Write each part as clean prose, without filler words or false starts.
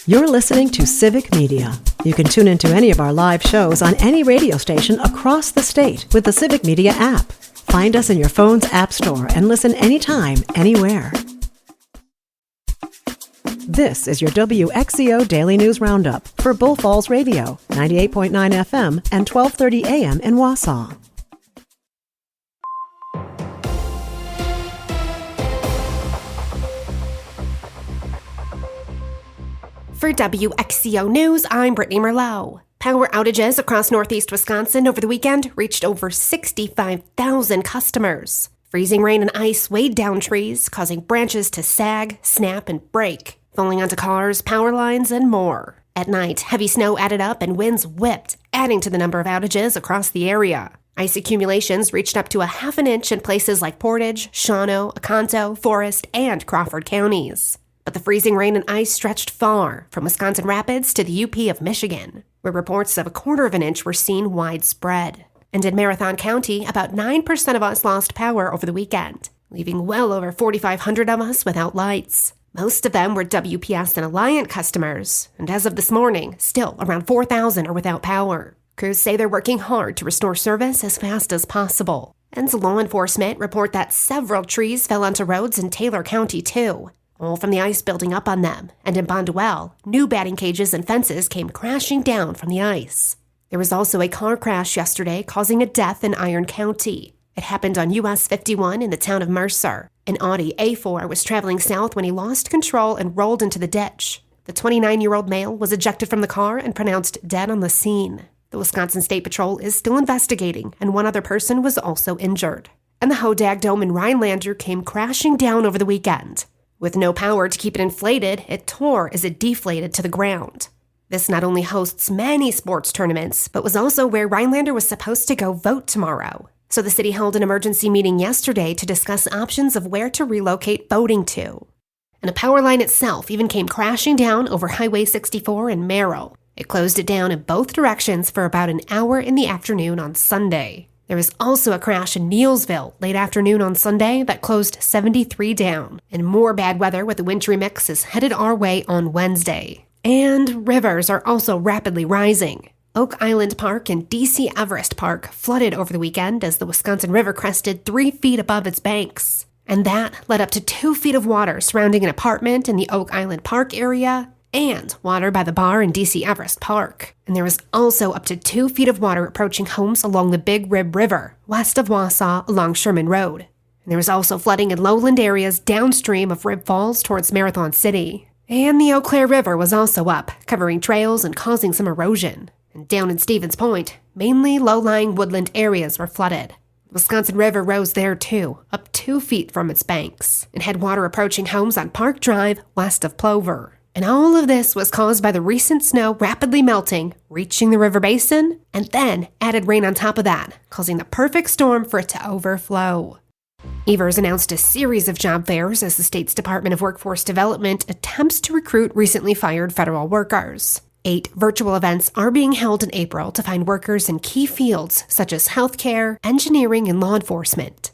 You're listening to Civic Media. You can tune into any of our live shows on any radio station across the state with the Civic Media app. Find us in your phone's app store and listen anytime, anywhere. This is your WXCO Daily News Roundup for Bull Falls Radio, 98.9 FM and 1230 AM in Wausau. For WXCO News, I'm Brittany Merlot. Power outages across northeast Wisconsin over the weekend reached over 65,000 customers. Freezing rain and ice weighed down trees, causing branches to sag, snap, and break, falling onto cars, power lines, and more. At night, heavy snow added up and winds whipped, adding to the number of outages across the area. Ice accumulations reached up to a half an inch in places like Portage, Shawano, Oconto, Forest, and Crawford counties. But the freezing rain and ice stretched far, from Wisconsin Rapids to the UP of Michigan, where reports of a quarter of an inch were seen widespread. And in Marathon County, about 9% of us lost power over the weekend, leaving well over 4,500 of us without lights. Most of them were WPS and Alliant customers, and as of this morning, still around 4,000 are without power. Crews say they're working hard to restore service as fast as possible. And law enforcement report that several trees fell onto roads in Taylor County, too, all from the ice building up on them. And in Bonduelle, new batting cages and fences came crashing down from the ice. There was also a car crash yesterday causing a death in Iron County. It happened on US 51 in the town of Mercer. An Audi A4 was traveling south when he lost control and rolled into the ditch. The 29-year-old male was ejected from the car and pronounced dead on the scene. The Wisconsin State Patrol is still investigating, and one other person was also injured. And the Hodag Dome in Rhinelander came crashing down over the weekend. With no power to keep it inflated, it tore as it deflated to the ground. This not only hosts many sports tournaments, but was also where Rhinelander was supposed to go vote tomorrow. So the city held an emergency meeting yesterday to discuss options of where to relocate voting to. And a power line itself even came crashing down over Highway 64 in Merrill. It closed it down in both directions for about an hour in the afternoon on Sunday. There was also a crash in Neilsville late afternoon on Sunday that closed 73 down. And more bad weather with the wintry mix is headed our way on Wednesday. And rivers are also rapidly rising. Oak Island Park and DC Everest Park flooded over the weekend as the Wisconsin River crested 3 feet above its banks. And that led up to 2 feet of water surrounding an apartment in the Oak Island Park area and water by the bar in DC Everest Park. And there was also up to 2 feet of water approaching homes along the Big Rib River, west of Wausau along Sherman Road. And there was also flooding in lowland areas downstream of Rib Falls towards Marathon City. And the Eau Claire River was also up, covering trails and causing some erosion. And down in Stevens Point, mainly low-lying woodland areas were flooded. The Wisconsin River rose there too, up 2 feet from its banks, and had water approaching homes on Park Drive west of Plover. And all of this was caused by the recent snow rapidly melting, reaching the river basin, and then added rain on top of that, causing the perfect storm for it to overflow. Evers announced a series of job fairs as the state's Department of Workforce Development attempts to recruit recently fired federal workers. 8 virtual events are being held in April to find workers in key fields such as healthcare, engineering, and law enforcement.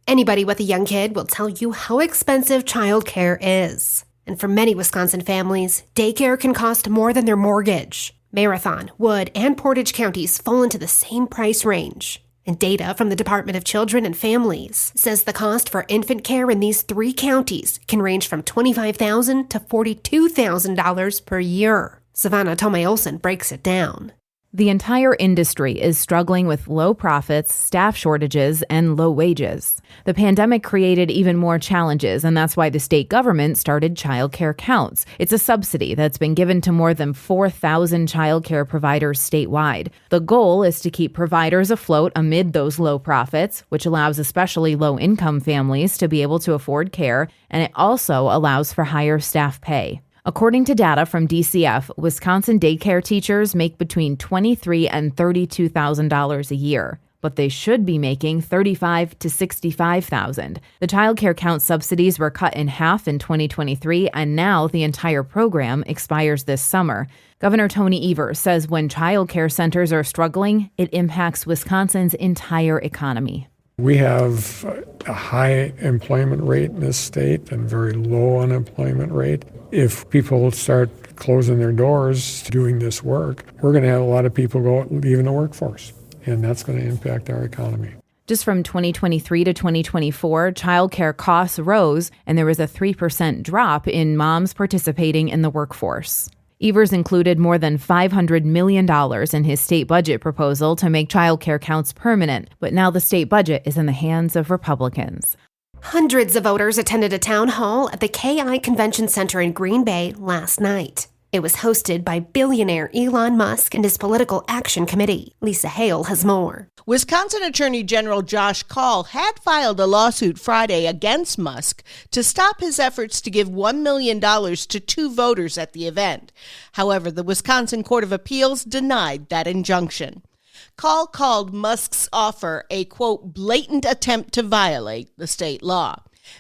Anybody with a young kid will tell you how expensive childcare is. And for many Wisconsin families, daycare can cost more than their mortgage. Marathon, Wood, and Portage counties fall into the same price range. And data from the Department of Children and Families says the cost for infant care in these 3 counties can range from $25,000 to $42,000 per year. Savannah Tomei-Olsen breaks it down. The entire industry is struggling with low profits, staff shortages, and low wages. The pandemic created even more challenges, and that's why the state government started Child Care Counts. It's a subsidy that's been given to more than 4,000 child care providers statewide. The goal is to keep providers afloat amid those low profits, which allows especially low-income families to be able to afford care, and it also allows for higher staff pay. According to data from DCF, Wisconsin daycare teachers make between $23,000 and $32,000 a year, but they should be making $35,000 to $65,000. The Child Care Count subsidies were cut in half in 2023, and now the entire program expires this summer. Governor Tony Evers says when child care centers are struggling, it impacts Wisconsin's entire economy. We have a high employment rate in this state and very low unemployment rate. If people start closing their doors doing this work, we're going to have a lot of people leaving the workforce, and that's going to impact our economy. Just from 2023 to 2024, childcare costs rose, and there was a 3% drop in moms participating in the workforce. Evers included more than $500 million in his state budget proposal to make childcare counts permanent, but now the state budget is in the hands of Republicans. Hundreds of voters attended a town hall at the KI Convention Center in Green Bay last night. It was hosted by billionaire Elon Musk and his Political Action Committee. Lisa Hale has more. Wisconsin Attorney General Josh Kaul had filed a lawsuit Friday against Musk to stop his efforts to give $1 million to 2 voters at the event. However, the Wisconsin Court of Appeals denied that injunction. Kaul called Musk's offer a, quote, blatant attempt to violate the state law.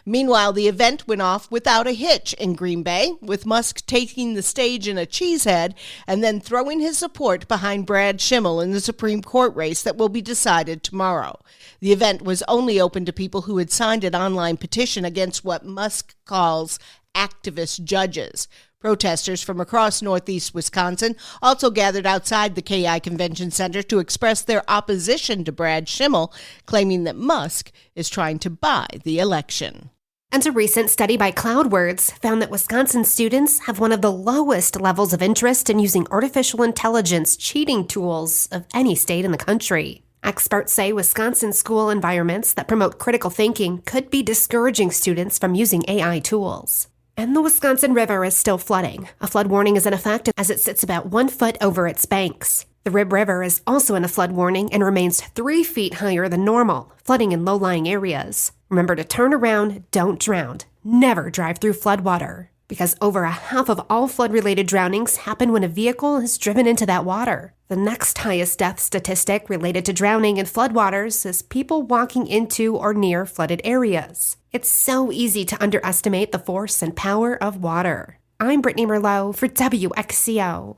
Meanwhile, the event went off without a hitch in Green Bay, with Musk taking the stage in a cheesehead and then throwing his support behind Brad Schimmel in the Supreme Court race that will be decided tomorrow. The event was only open to people who had signed an online petition against what Musk calls activist judges. Protesters from across northeast Wisconsin also gathered outside the KI Convention Center to express their opposition to Brad Schimmel, claiming that Musk is trying to buy the election. And a recent study by CloudWords found that Wisconsin students have one of the lowest levels of interest in using artificial intelligence cheating tools of any state in the country. Experts say Wisconsin school environments that promote critical thinking could be discouraging students from using AI tools. And the Wisconsin River is still flooding. A flood warning is in effect as it sits about 1 foot over its banks. The Rib River is also in a flood warning and remains 3 feet higher than normal, flooding in low-lying areas. Remember to turn around, don't drown. Never drive through floodwater, because over a half of all flood-related drownings happen when a vehicle is driven into that water. The next highest death statistic related to drowning in floodwaters is people walking into or near flooded areas. It's so easy to underestimate the force and power of water. I'm Brittany Merlot for WXCO.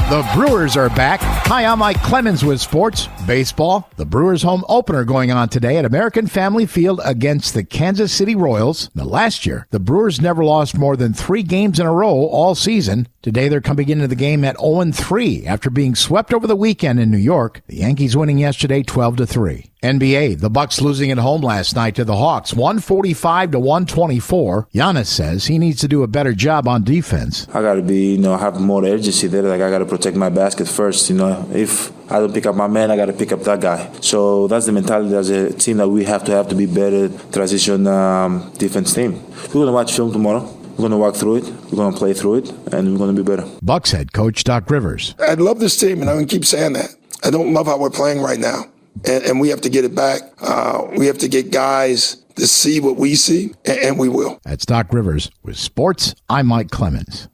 The Brewers are back. Hi, I'm Mike Clemens with sports. Baseball. The Brewers home opener going on today at American Family Field against the Kansas City Royals. Now, last year, the Brewers never lost more than 3 games in a row all season. Today, they're coming into the game at 0-3 after being swept over the weekend in New York. The Yankees winning yesterday 12-3. NBA, the Bucks losing at home last night to the Hawks, 145-124. Giannis says he needs to do a better job on defense. I got to be, have more urgency there. Like, I got to protect my basket first. If I don't pick up my man, I got to pick up that guy. So that's the mentality as a team that we have to be better transition defense team. We're going to watch film tomorrow. We're going to walk through it. We're going to play through it, and we're going to be better. Bucks head coach Doc Rivers. I love this team, and I'm going to keep saying that. I don't love how we're playing right now. And we have to get it back. We have to get guys to see what we see, and we will. That's Doc Rivers with sports. I'm Mike Clemens.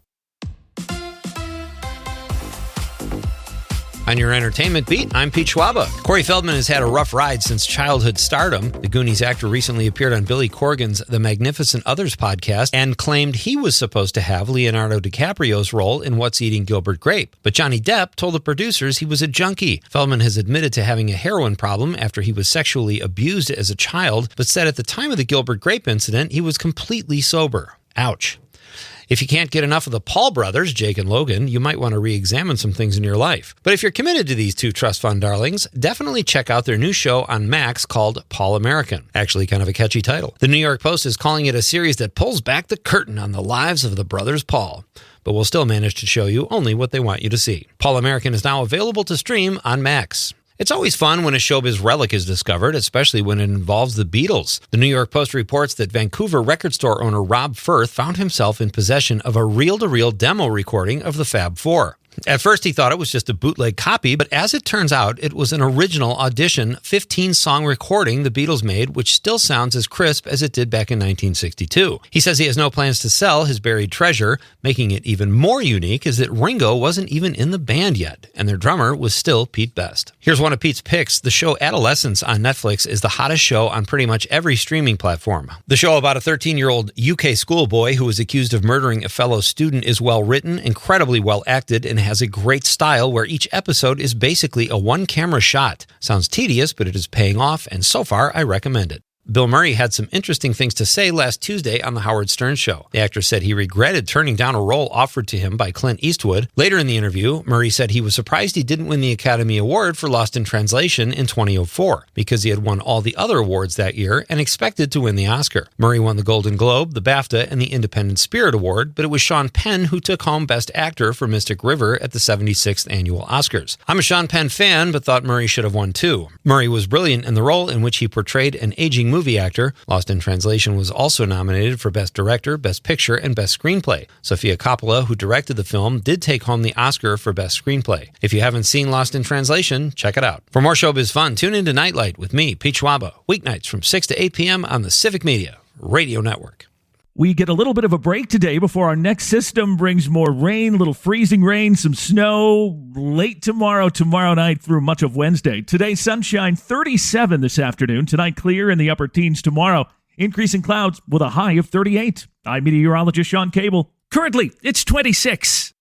On your entertainment beat, I'm Pete Schwaba. Corey Feldman has had a rough ride since childhood stardom. The Goonies actor recently appeared on Billy Corgan's The Magnificent Others podcast and claimed he was supposed to have Leonardo DiCaprio's role in What's Eating Gilbert Grape. But Johnny Depp told the producers he was a junkie. Feldman has admitted to having a heroin problem after he was sexually abused as a child, but said at the time of the Gilbert Grape incident, he was completely sober. Ouch. If you can't get enough of the Paul brothers, Jake and Logan, you might want to re-examine some things in your life. But if you're committed to these two trust fund darlings, definitely check out their new show on Max called Paul American. Actually, kind of a catchy title. The New York Post is calling it a series that pulls back the curtain on the lives of the brothers Paul, but will still manage to show you only what they want you to see. Paul American is now available to stream on Max. It's always fun when a showbiz relic is discovered, especially when it involves the Beatles. The New York Post reports that Vancouver record store owner Rob Firth found himself in possession of a reel-to-reel demo recording of the Fab Four. At first, he thought it was just a bootleg copy, but as it turns out, it was an original audition 15-song recording the Beatles made, which still sounds as crisp as it did back in 1962. He says he has no plans to sell his buried treasure. Making it even more unique is that Ringo wasn't even in the band yet, and their drummer was still Pete Best. Here's one of Pete's picks. The show Adolescence on Netflix is the hottest show on pretty much every streaming platform. The show about a 13-year-old UK schoolboy who was accused of murdering a fellow student is well-written, incredibly well-acted, and has a great style where each episode is basically a one-camera shot. Sounds tedious, but it is paying off, and so far, I recommend it. Bill Murray had some interesting things to say last Tuesday on The Howard Stern Show. The actor said he regretted turning down a role offered to him by Clint Eastwood. Later in the interview, Murray said he was surprised he didn't win the Academy Award for Lost in Translation in 2004 because he had won all the other awards that year and expected to win the Oscar. Murray won the Golden Globe, the BAFTA, and the Independent Spirit Award, but it was Sean Penn who took home Best Actor for Mystic River at the 76th Annual Oscars. I'm a Sean Penn fan, but thought Murray should have won too. Murray was brilliant in the role in which he portrayed an aging movie actor. Lost in Translation was also nominated for Best Director, Best Picture, and Best Screenplay. Sofia Coppola, who directed the film, did take home the Oscar for Best Screenplay. If you haven't seen Lost in Translation, check it out. For more showbiz fun, tune into Nightlight with me, Pete Schwaba, weeknights from 6 to 8 p.m. on the Civic Media Radio Network. We get a little bit of a break today before our next system brings more rain, a little freezing rain, some snow late tomorrow night through much of Wednesday. Today, sunshine, 37 this afternoon. Tonight, clear in the upper teens tomorrow. Increasing clouds with a high of 38. I'm meteorologist Sean Cable. Currently, it's 26.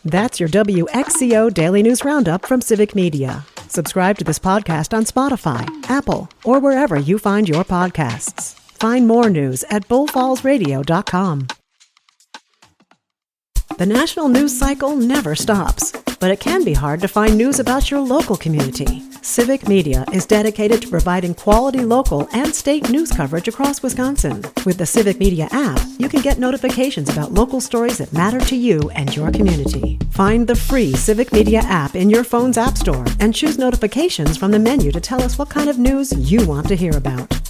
That's your WXCO Daily News Roundup from Civic Media. Subscribe to this podcast on Spotify, Apple, or wherever you find your podcasts. Find more news at bullfallsradio.com. The national news cycle never stops, but it can be hard to find news about your local community. Civic Media is dedicated to providing quality local and state news coverage across Wisconsin. With the Civic Media app, you can get notifications about local stories that matter to you and your community. Find the free Civic Media app in your phone's app store and choose notifications from the menu to tell us what kind of news you want to hear about.